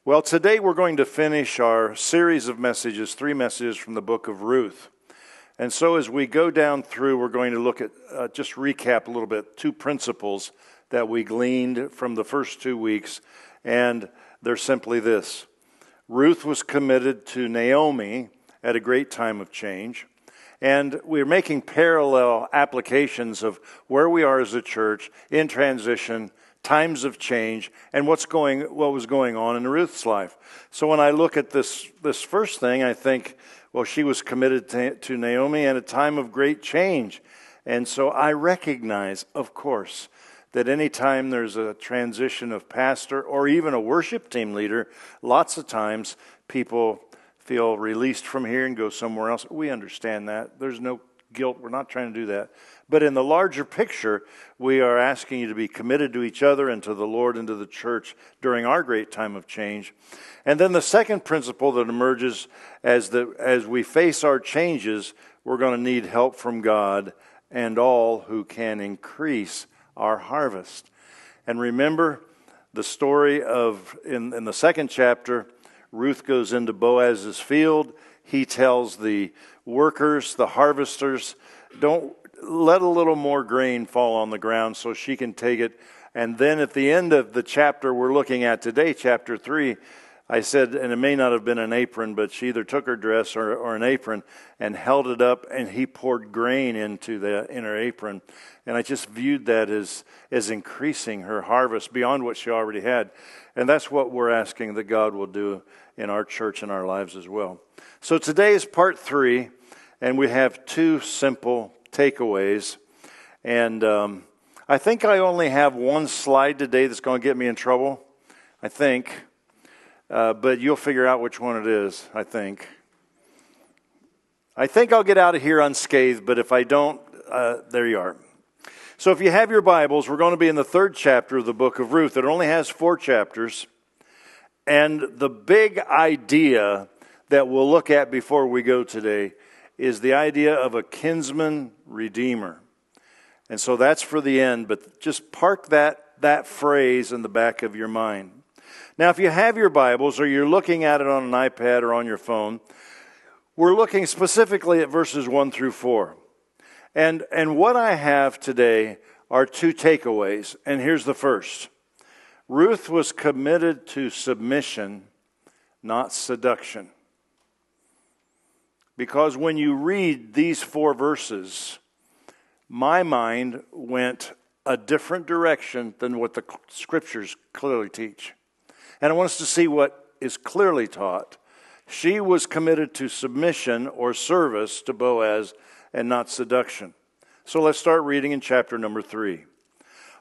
Well, today we're going to finish our series of messages, 3 messages from the book of Ruth. And so as we go down through, we're going to look at, just recap a little bit, 2 principles that we gleaned from the first 2 weeks. And they're simply this. Ruth was committed to Naomi at a great time of change. And we're making parallel applications of where we are as a church in transition, times of change, and what was going on in Ruth's life. So when I look at this first thing, I think, well, she was committed to Naomi at a time of great change. And so I recognize, of course, that anytime there's a transition of pastor or even a worship team leader, lots of times people feel released from here and go somewhere else. We understand that. There's no guilt. We're not trying to do that. But in the larger picture, we are asking you to be committed to each other and to the Lord and to the church during our great time of change. And then the second principle that emerges as we face our changes, we're going to need help from God and all who can increase our harvest. And remember the story of, in the second chapter, Ruth goes into Boaz's field. He tells the workers, the harvesters, don't let a little more grain fall on the ground so she can take it. And then at the end of the chapter we're looking at today, chapter 3, I said, and it may not have been an apron, but she either took her dress or an apron and held it up, and he poured grain into the inner apron. And I just viewed that as increasing her harvest beyond what she already had. And that's what we're asking that God will do in our church and our lives as well. So today is part 3, and we have 2 simple takeaways. And I think I only have one slide today that's going to get me in trouble, I think. But you'll figure out which one it is, I think. I think I'll get out of here unscathed, but if I don't, there you are. So if you have your Bibles, we're going to be in the 3rd chapter of the book of Ruth. It only has 4 chapters. And the big idea that we'll look at before we go today is the idea of a kinsman redeemer. And so that's for the end, but just park that phrase in the back of your mind. Now, if you have your Bibles or you're looking at it on an iPad or on your phone, we're looking specifically at verses 1 through 4. And what I have today are 2 takeaways, and here's the first. Ruth was committed to submission, not seduction. Because when you read these 4 verses, my mind went a different direction than what the Scriptures clearly teach. And I want us to see what is clearly taught. She was committed to submission or service to Boaz and not seduction. So let's start reading in chapter number 3.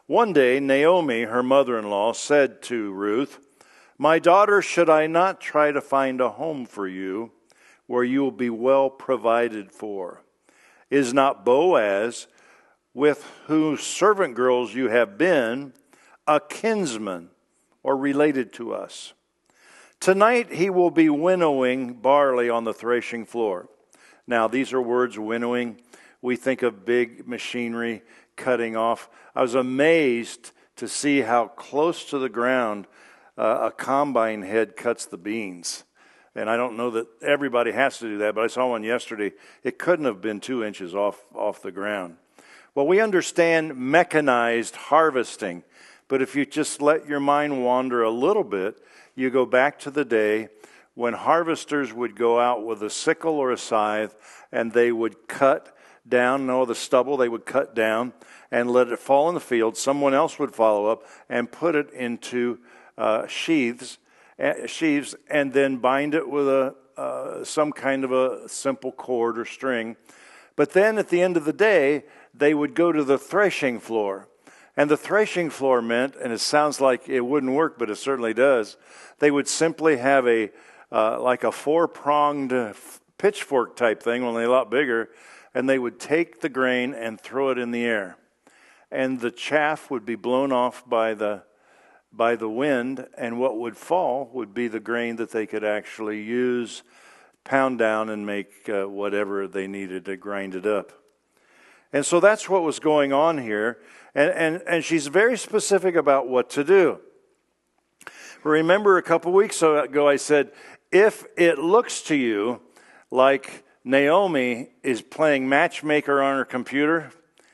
One day, Naomi, her mother-in-law, said to Ruth, "My daughter, should I not try to find a home for you where you will be well provided for? Is not Boaz, with whose servant girls you have been, a kinsman or related to us? Tonight he will be winnowing barley on the threshing floor." Now, these are words, winnowing. We think of big machinery cutting off. I was amazed to see how close to the ground a combine head cuts the beans. And I don't know that everybody has to do that, but I saw one yesterday. It couldn't have been 2 inches off the ground. Well, we understand mechanized harvesting, but if you just let your mind wander a little bit, you go back to the day when harvesters would go out with a sickle or a scythe, and they would cut down the stubble. They would cut down and let it fall in the field. Someone else would follow up and put it into sheaves, and then bind it with some kind of a simple cord or string. But then at the end of the day, they would go to the threshing floor. And the threshing floor meant, and it sounds like it wouldn't work, but it certainly does, they would simply have like a 4-pronged pitchfork type thing, only a lot bigger, and they would take the grain and throw it in the air. And the chaff would be blown off by the wind, and what would fall would be the grain that they could actually use, pound down, and make whatever they needed to grind it up. And so that's what was going on here. And she's very specific about what to do. Remember a couple weeks ago I said, if it looks to you like Naomi is playing matchmaker on her computer,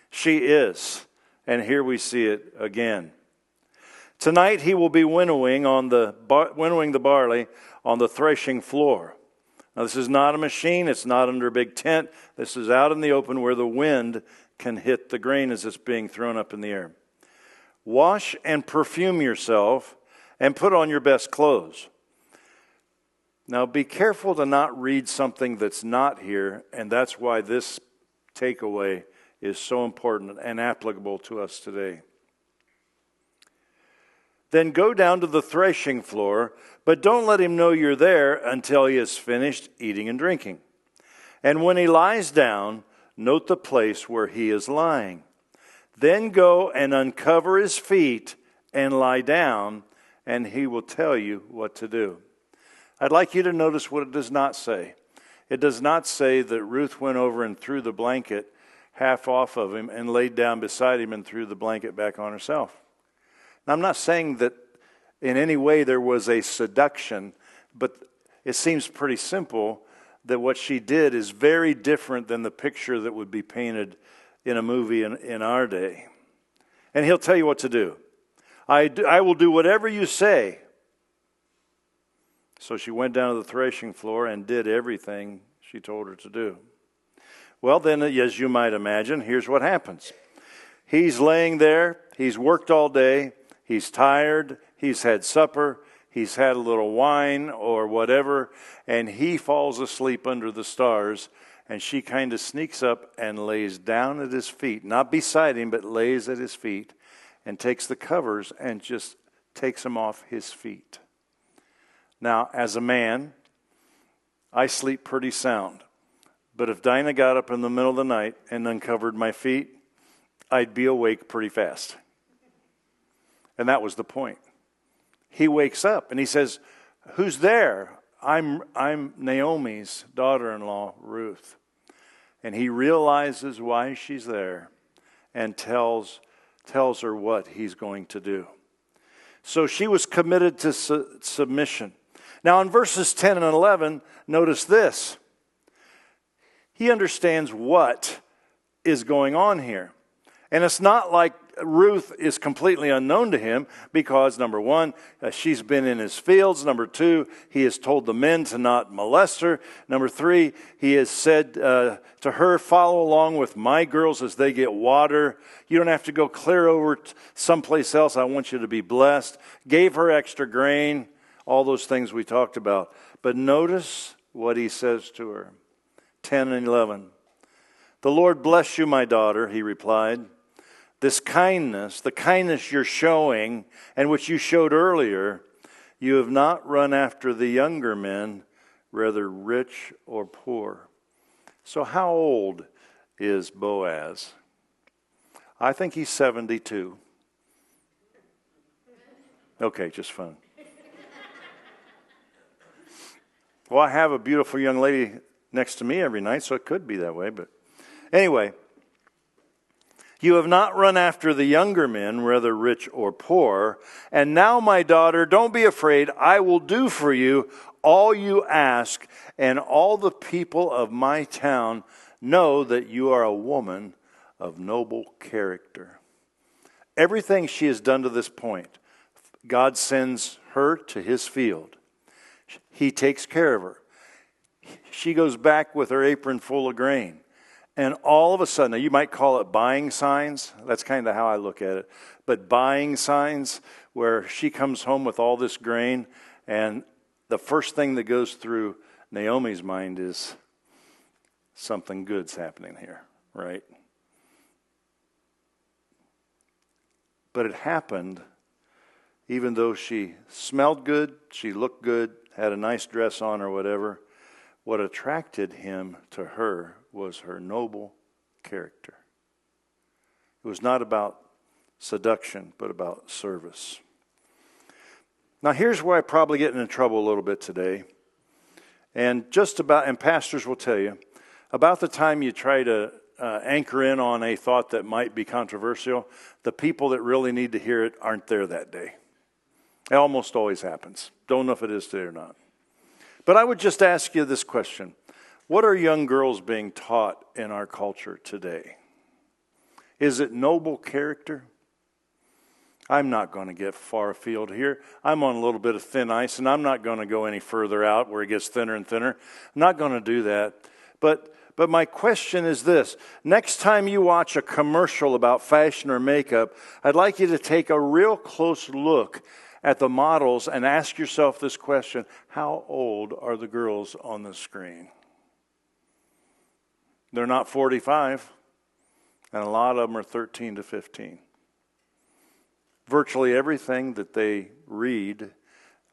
she is. And here we see it again. Tonight he will be winnowing the barley on the threshing floor. Now this is not a machine, it's not under a big tent. This is out in the open where the wind can hit the grain as it's being thrown up in the air. Wash and perfume yourself and put on your best clothes. Now be careful to not read something that's not here, and that's why this takeaway is so important and applicable to us today. Then go down to the threshing floor, but don't let him know you're there until he has finished eating and drinking. And when he lies down, note the place where he is lying. Then go and uncover his feet and lie down, and he will tell you what to do. I'd like you to notice what it does not say. It does not say that Ruth went over and threw the blanket half off of him and laid down beside him and threw the blanket back on herself. Now, I'm not saying that in any way there was a seduction, but it seems pretty simple that what she did is very different than the picture that would be painted in a movie in our day. And he'll tell you what to do. I will do whatever you say. So she went down to the threshing floor and did everything she told her to do. Well, then, as you might imagine, here's what happens. He's laying there. He's worked all day. He's tired. He's had supper. He's had a little wine or whatever. And he falls asleep under the stars. And she kind of sneaks up and lays down at his feet. Not beside him, but lays at his feet. And takes the covers and just takes them off his feet. Now, as a man, I sleep pretty sound. But if Dinah got up in the middle of the night and uncovered my feet, I'd be awake pretty fast. And that was the point. He wakes up and he says, "Who's there?" I'm Naomi's daughter-in-law, Ruth. And he realizes why she's there and tells her what he's going to do. So she was committed to submission. Now in verses 10 and 11, notice this. He understands what is going on here. And it's not like Ruth is completely unknown to him because, number one, she's been in his fields. Number two, he has told the men to not molest her. Number three, he has said to her, follow along with my girls as they get water. You don't have to go clear over someplace else. I want you to be blessed. Gave her extra grain, all those things we talked about. But notice what he says to her. 10 and 11. The Lord bless you, my daughter, he replied. This kindness, the kindness you're showing, and which you showed earlier, you have not run after the younger men, whether rich or poor. So how old is Boaz? I think he's 72. Okay, just fun. Well, I have a beautiful young lady next to me every night, so it could be that way. But anyway, you have not run after the younger men, whether rich or poor. And now, my daughter, don't be afraid. I will do for you all you ask, and all the people of my town know that you are a woman of noble character. Everything she has done to this point, God sends her to his field. He takes care of her. She goes back with her apron full of grain. And all of a sudden, now you might call it buying signs. That's kind of how I look at it. But buying signs where she comes home with all this grain, and the first thing that goes through Naomi's mind is something good's happening here, right? But it happened even though she smelled good, she looked good, had a nice dress on or whatever. What attracted him to her was her noble character. It was not about seduction, but about service. Now here's where I probably get in trouble a little bit today. And pastors will tell you, about the time you try to anchor in on a thought that might be controversial, the people that really need to hear it aren't there that day. It almost always happens. Don't know if it is today or not. But I would just ask you this question. What are young girls being taught in our culture today? Is it noble character? I'm not going to get far afield here. I'm on a little bit of thin ice, and I'm not going to go any further out where it gets thinner and thinner. I'm not going to do that. But my question is this. Next time you watch a commercial about fashion or makeup, I'd like you to take a real close look at the models and ask yourself this question. How old are the girls on the screen? They're not 45, and a lot of them are 13 to 15. Virtually everything that they read,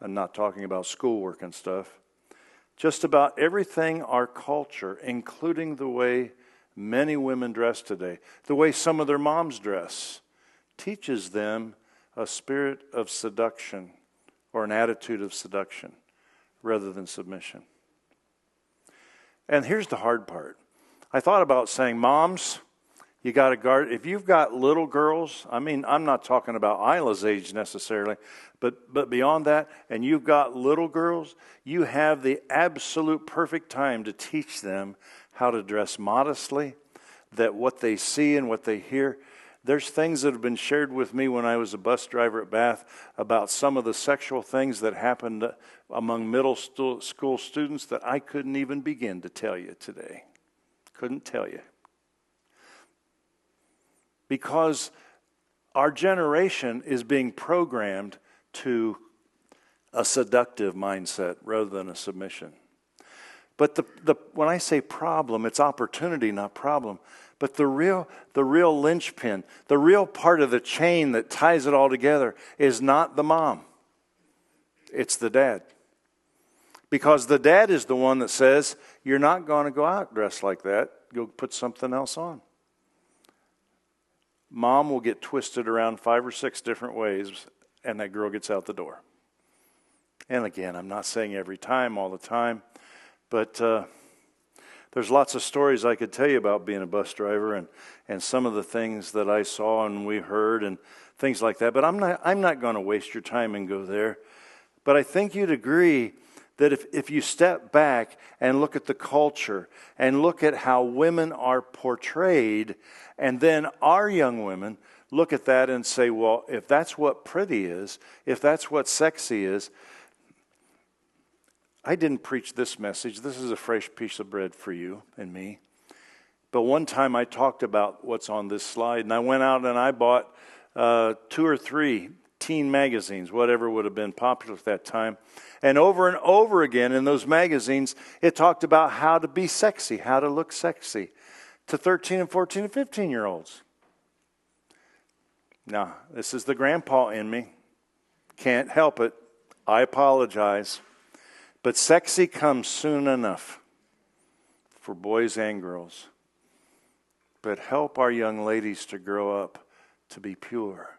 I'm not talking about schoolwork and stuff, just about everything our culture, including the way many women dress today, the way some of their moms dress, teaches them a spirit of seduction or an attitude of seduction rather than submission. And here's the hard part. I thought about saying, moms, you got to guard. If you've got little girls, I mean, I'm not talking about Isla's age necessarily, but beyond that, and you've got little girls, you have the absolute perfect time to teach them how to dress modestly, that what they see and what they hear. There's things that have been shared with me when I was a bus driver at Bath about some of the sexual things that happened among middle school students that I couldn't even begin to tell you today. Couldn't tell you. Because our generation is being programmed to a seductive mindset rather than a submission. But when I say problem, it's opportunity, not problem. But the real linchpin, the real part of the chain that ties it all together is not the mom. It's the dad. Because the dad is the one that says, you're not going to go out dressed like that. Go put something else on. Mom will get twisted around 5 or 6 different ways, and that girl gets out the door. And again, I'm not saying every time, all the time, but there's lots of stories I could tell you about being a bus driver and some of the things that I saw and we heard and things like that. But I'm not going to waste your time and go there. But I think you'd agree that if you step back and look at the culture and look at how women are portrayed, and then our young women look at that and say, well, if that's what pretty is, if that's what sexy is, I didn't preach this message. This is a fresh piece of bread for you and me. But one time I talked about what's on this slide, and I went out and I bought 2 or 3 teen magazines, whatever would have been popular at that time. And over again in those magazines, it talked about how to be sexy, how to look sexy to 13 and 14 and 15-year-olds. Now, this is the grandpa in me. Can't help it. I apologize. But sexy comes soon enough for boys and girls. But help our young ladies to grow up to be pure.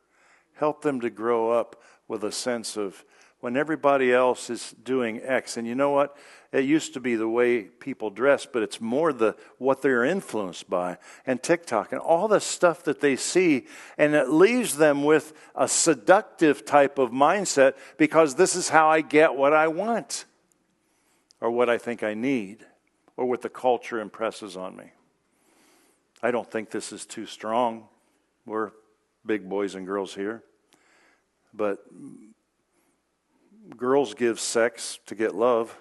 Help them to grow up with a sense of when everybody else is doing X. And you know what? It used to be the way people dress, but it's more what they're influenced by. And TikTok and all the stuff that they see. And it leaves them with a seductive type of mindset because this is how I get what I want. Or what I think I need. Or what the culture impresses on me. I don't think this is too strong. We're big boys and girls here. But girls give sex to get love,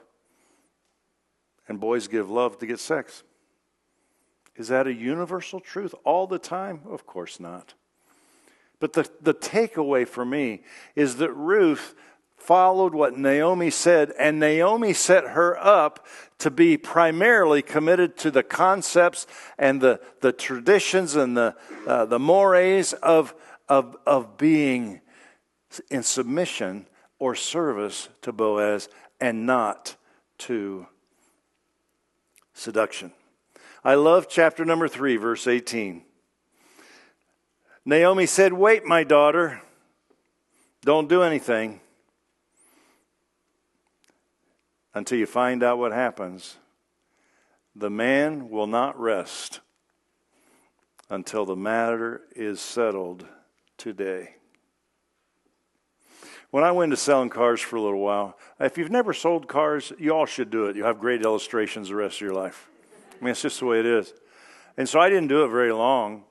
and boys give love to get sex. Is that a universal truth all the time? Of course not. But the takeaway for me is that Ruth followed what Naomi said, and Naomi set her up to be primarily committed to the concepts and the traditions and the mores of being in submission or service to Boaz and not to seduction. I love chapter number 3, verse 18. Naomi said, "Wait, my daughter, don't do anything until you find out what happens. The man will not rest until the matter is settled today." When I went into selling cars for a little while, if you've never sold cars, you all should do it. You'll have great illustrations the rest of your life. I mean, it's just the way it is. And so I didn't do it very long,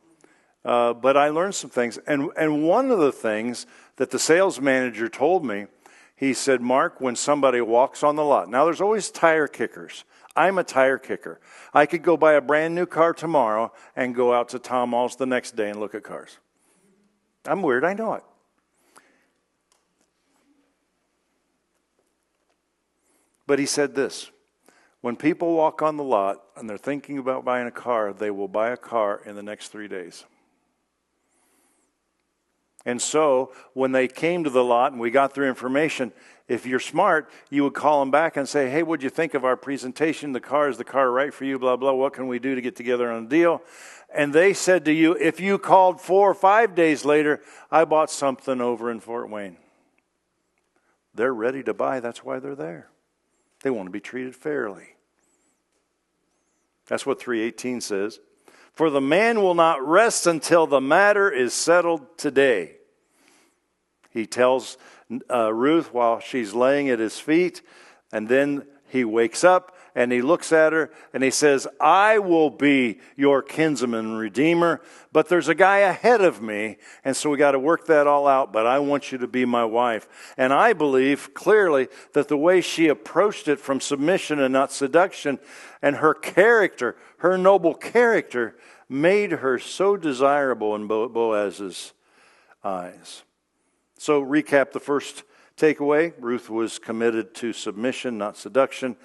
but I learned some things. And one of the things that the sales manager told me, he said, Mark, when somebody walks on the lot, now there's always tire kickers. I'm a tire kicker. I could go buy a brand new car tomorrow and go out to Tom Malls the next day and look at cars. I'm weird, I know it. But he said this, when people walk on the lot and they're thinking about buying a car, they will buy a car in the next 3 days. And so when they came to the lot and we got their information, if you're smart, you would call them back and say, hey, what'd you think of our presentation? Is the car right for you? Blah, blah. What can we do to get together on a deal? And they said to you, if you called 4 or 5 days later, I bought something over in Fort Wayne. They're ready to buy. That's why they're there. They want to be treated fairly. That's what 3:18 says. For the man will not rest until the matter is settled today. He tells Ruth while she's laying at his feet, and then he wakes up and he looks at her and he says, I will be your kinsman redeemer, but there's a guy ahead of me, and so we got to work that all out, but I want you to be my wife. And I believe clearly that the way she approached it from submission and not seduction, and her character, her noble character, made her so desirable in Boaz's eyes. So recap the first takeaway. Ruth was committed to submission, not seduction.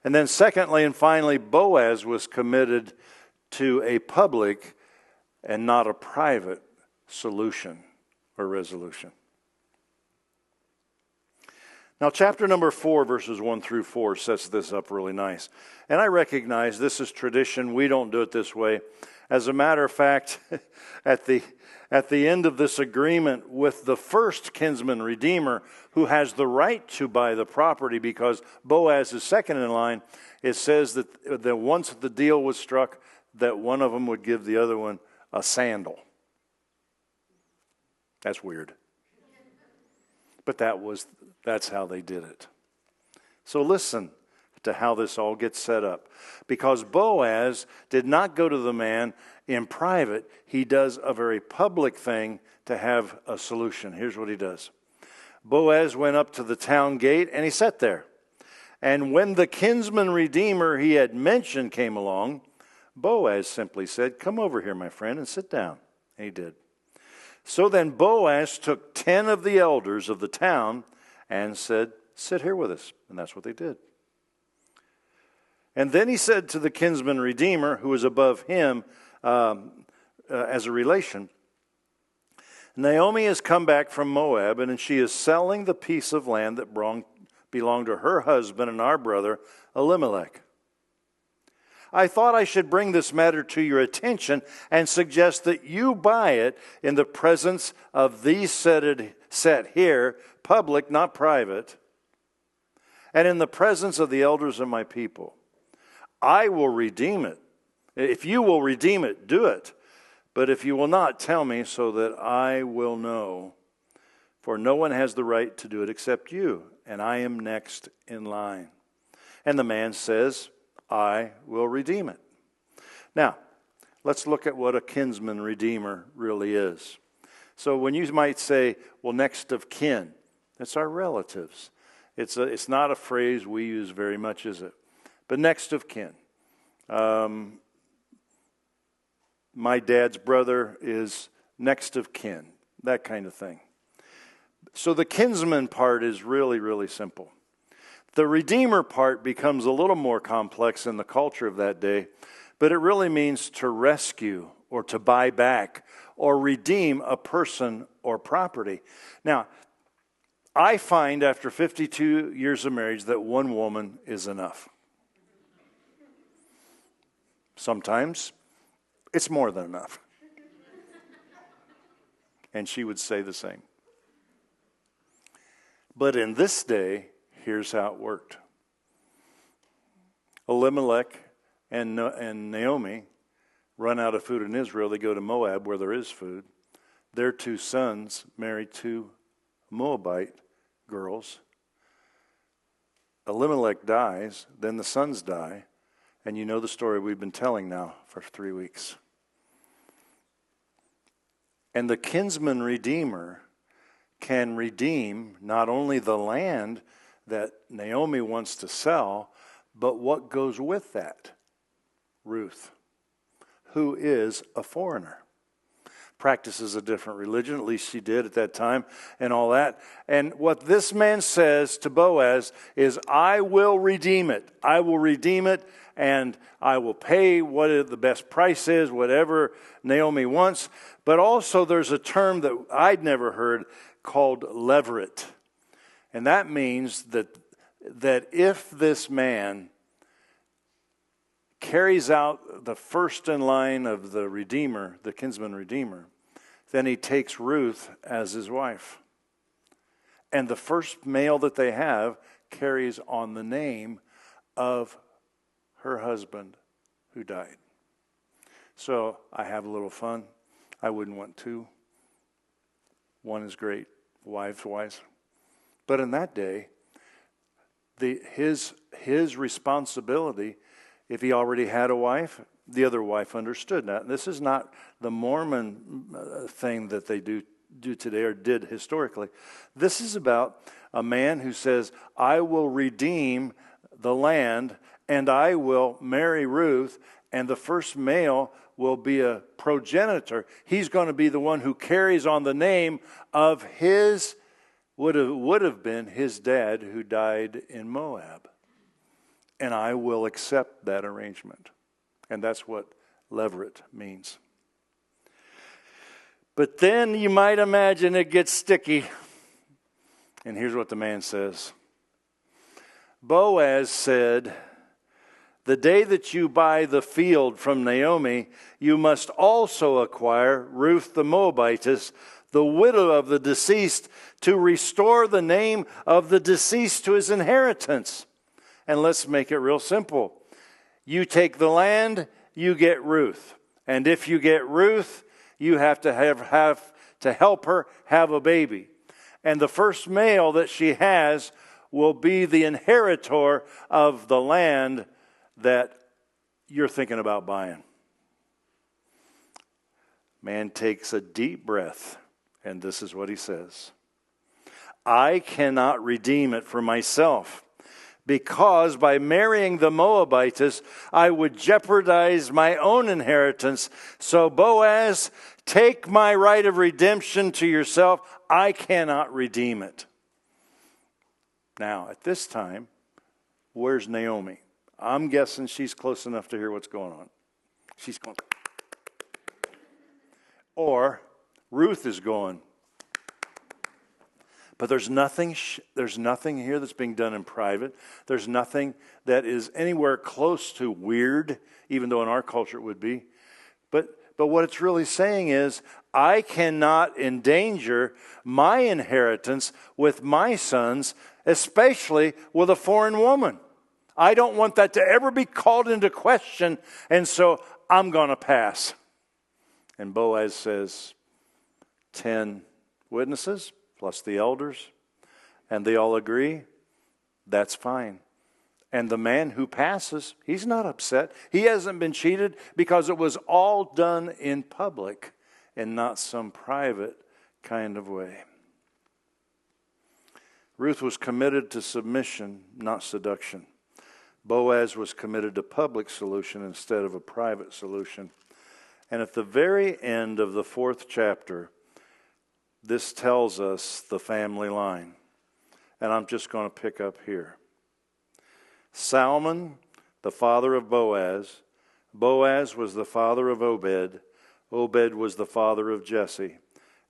And then secondly and finally, Boaz was committed to a public and not a private solution or resolution. Now, chapter number 4, verses 1 through 4 sets this up really nice. And I recognize this is tradition. We don't do it this way. As a matter of fact, at the end of this agreement with the first kinsman redeemer who has the right to buy the property because Boaz is second in line, it says that once the deal was struck, that one of them would give the other one a sandal. That's weird. But that's how they did it. So listen to how this all gets set up. Because Boaz did not go to the man in private, he does a very public thing to have a solution. Here's what he does. Boaz went up to the town gate and he sat there. And when the kinsman redeemer he had mentioned came along, Boaz simply said, come over here, my friend, and sit down. And he did. So then Boaz took 10 of the elders of the town and said, sit here with us. And that's what they did. And then he said to the kinsman redeemer, who was above him as a relation, Naomi has come back from Moab, and she is selling the piece of land that belonged to her husband and our brother Elimelech. I thought I should bring this matter to your attention and suggest that you buy it in the presence of these set here, public, not private, and in the presence of the elders of my people. I will redeem it. If you will redeem it, do it. But if you will not, tell me so that I will know. For no one has the right to do it except you, and I am next in line. And the man says, I will redeem it. Now, let's look at what a kinsman redeemer really is. So when you might say, well, next of kin, that's our relatives. It's not a phrase we use very much, is it? But next of kin. My dad's brother is next of kin, that kind of thing. So the kinsman part is really, really simple. The redeemer part becomes a little more complex in the culture of that day, but it really means to rescue or to buy back or redeem a person or property. Now, I find after 52 years of marriage that one woman is enough. Sometimes it's more than enough. And she would say the same. But in this day, here's how it worked. Elimelech and Naomi run out of food in Israel. They go to Moab where there is food. Their two sons marry to a Moabite girls. Elimelech dies, then the sons die, and you know the story we've been telling now for 3 weeks. And the kinsman redeemer can redeem not only the land that Naomi wants to sell, but what goes with that? Ruth, who is a foreigner, practices a different religion, at least she did at that time, and all that. And what this man says to Boaz is, I will redeem it. I will redeem it, and I will pay what the best price is, whatever Naomi wants. But also there's a term that I'd never heard called levirate. And that means that if this man carries out the first in line of the Redeemer, the kinsman Redeemer, then he takes Ruth as his wife. And the first male that they have carries on the name of her husband who died. So I have a little fun. I wouldn't want two. One is great, wives wise. But in that day, his responsibility, if he already had a wife, the other wife understood that. This is not the Mormon thing that they do today or did historically. This is about a man who says, I will redeem the land and I will marry Ruth, and the first male will be a progenitor. He's going to be the one who carries on the name of his, would have been his dad who died in Moab. And I will accept that arrangement. And that's what levirate means. But then you might imagine it gets sticky. And here's what the man says. Boaz said, the day that you buy the field from Naomi, you must also acquire Ruth the Moabitess, the widow of the deceased, to restore the name of the deceased to his inheritance. And let's make it real simple. You take the land, you get Ruth. And if you get Ruth, you have to have to help her have a baby. And the first male that she has will be the inheritor of the land that you're thinking about buying. Man takes a deep breath, and this is what he says. I cannot redeem it for myself, because by marrying the Moabitess, I would jeopardize my own inheritance. So Boaz, take my right of redemption to yourself. I cannot redeem it. Now, at this time, where's Naomi? I'm guessing she's close enough to hear what's going on. She's going. Or Ruth is going. But there's nothing here that's being done in private. There's nothing that is anywhere close to weird, even though in our culture it would be. But what it's really saying is, I cannot endanger my inheritance with my sons, especially with a foreign woman. I don't want that to ever be called into question, and so I'm going to pass. And Boaz says, 10 witnesses plus the elders, and they all agree, that's fine. And the man who passes, he's not upset. He hasn't been cheated because it was all done in public and not some private kind of way. Ruth was committed to submission, not seduction. Boaz was committed to public solution instead of a private solution. And at the very end of the 4th chapter, this tells us the family line. And I'm just going to pick up here. Salmon, the father of Boaz. Boaz was the father of Obed. Obed was the father of Jesse.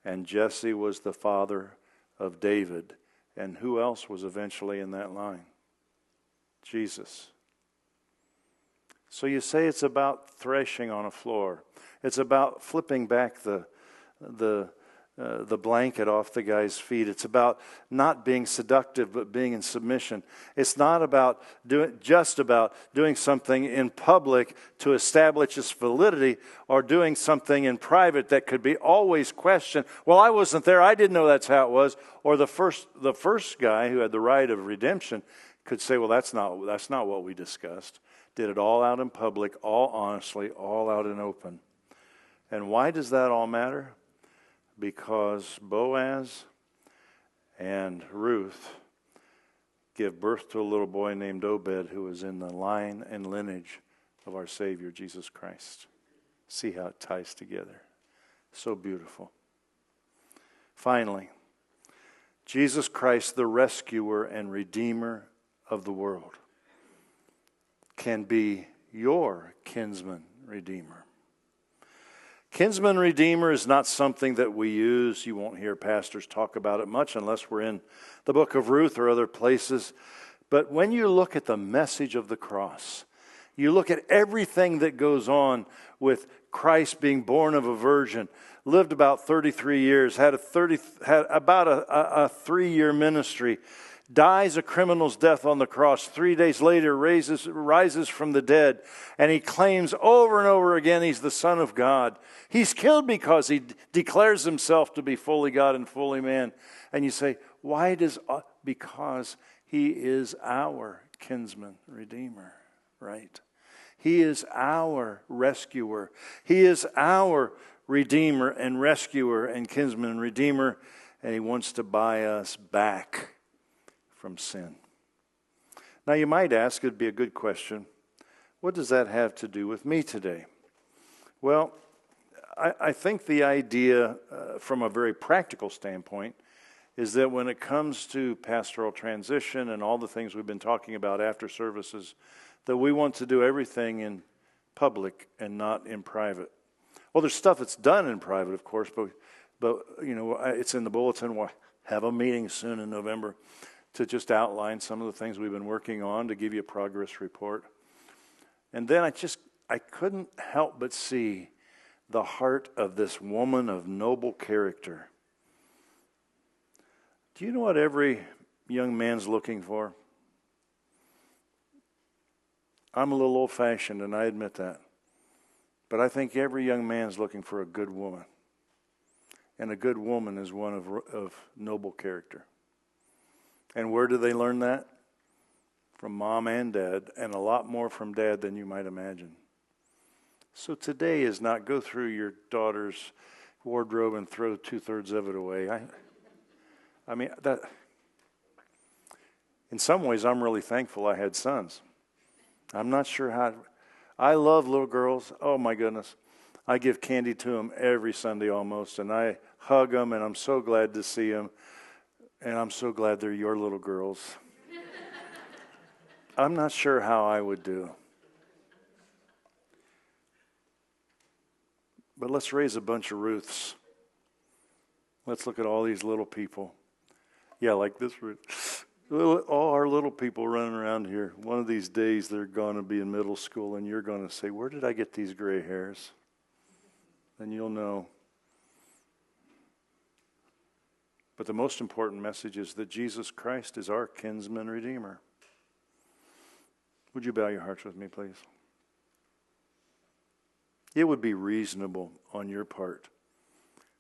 And Jesse was the father of David. And who else was eventually in that line? Jesus. So you say it's about threshing on a floor. It's about flipping back the the blanket off the guy's feet. It's about not being seductive, but being in submission. It's not about doing something in public to establish its validity, or doing something in private that could be always questioned. Well, I wasn't there. I didn't know that's how it was. Or the first guy who had the right of redemption could say, well, that's not what we discussed. Did it all out in public, all honestly, all out in open. And why does that all matter? Because Boaz and Ruth give birth to a little boy named Obed, who is in the line and lineage of our Savior, Jesus Christ. See how it ties together. So beautiful. Finally, Jesus Christ, the rescuer and redeemer of the world, can be your kinsman redeemer. Kinsman redeemer is not something that we use. You won't hear pastors talk about it much unless we're in the book of Ruth or other places. But when you look at the message of the cross, you look at everything that goes on with Christ being born of a virgin, lived about 33 years, had about a 3-year ministry, dies a criminal's death on the cross, 3 days later rises from the dead, and he claims over and over again he's the Son of God. He's killed because he declares himself to be fully God and fully man. And you say, why because he is our kinsman redeemer, right? He is our rescuer. He is our redeemer and rescuer and kinsman redeemer, and he wants to buy us back from sin. Now you might ask, it'd be a good question, what does that have to do with me today? Well, I think the idea from a very practical standpoint is that when it comes to pastoral transition and all the things we've been talking about after services, that we want to do everything in public and not in private. Well, there's stuff that's done in private, of course, but you know, it's in the bulletin. We'll have a meeting soon in November to just outline some of the things we've been working on, to give you a progress report. And then I couldn't help but see the heart of this woman of noble character. Do you know what every young man's looking for? I'm a little old-fashioned, and I admit that. But I think every young man's looking for a good woman. And a good woman is one of noble character. And where do they learn that? From mom and dad, and a lot more from dad than you might imagine. So today is not go through your daughter's wardrobe and throw 2/3 of it away. I mean, that. In some ways, I'm really thankful I had sons. I'm not sure how. I love little girls. Oh, my goodness. I give candy to them every Sunday almost, and I hug them, and I'm so glad to see them. And I'm so glad they're your little girls. I'm not sure how I would do. But let's raise a bunch of Ruths. Let's look at all these little people. Yeah, like this Ruth. All our little people running around here. One of these days they're going to be in middle school and you're going to say, where did I get these gray hairs? And you'll know. But the most important message is that Jesus Christ is our kinsman redeemer. Would you bow your hearts with me, please? It would be reasonable on your part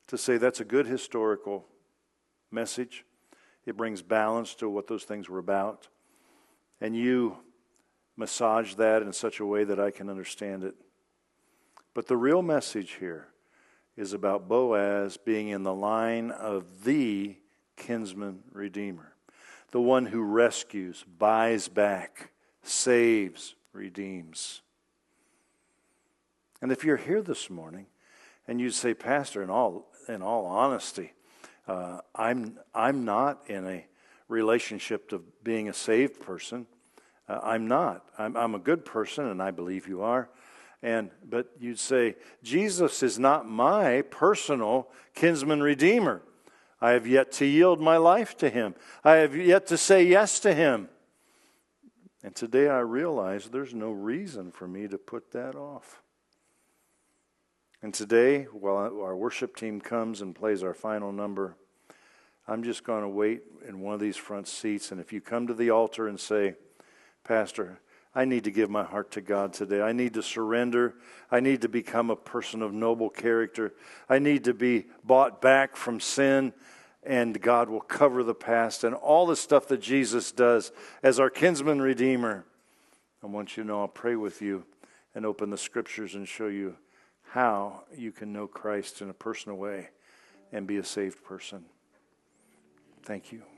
to say that's a good historical message. It brings balance to what those things were about. And you massage that in such a way that I can understand it. But the real message here is about Boaz being in the line of the kinsman redeemer. The one who rescues, buys back, saves, redeems. And if you're here this morning and you say, Pastor, in all honesty, I'm not in a relationship to being a saved person. I'm not. I'm a good person, and I believe you are. But you'd say, Jesus is not my personal kinsman redeemer. I have yet to yield my life to him. I have yet to say yes to him. And today I realize there's no reason for me to put that off. And today, while our worship team comes and plays our final number, I'm just going to wait in one of these front seats. And if you come to the altar and say, Pastor, I need to give my heart to God today. I need to surrender. I need to become a person of noble character. I need to be bought back from sin, and God will cover the past and all the stuff that Jesus does as our kinsman redeemer. I want you to know I'll pray with you and open the scriptures and show you how you can know Christ in a personal way and be a saved person. Thank you.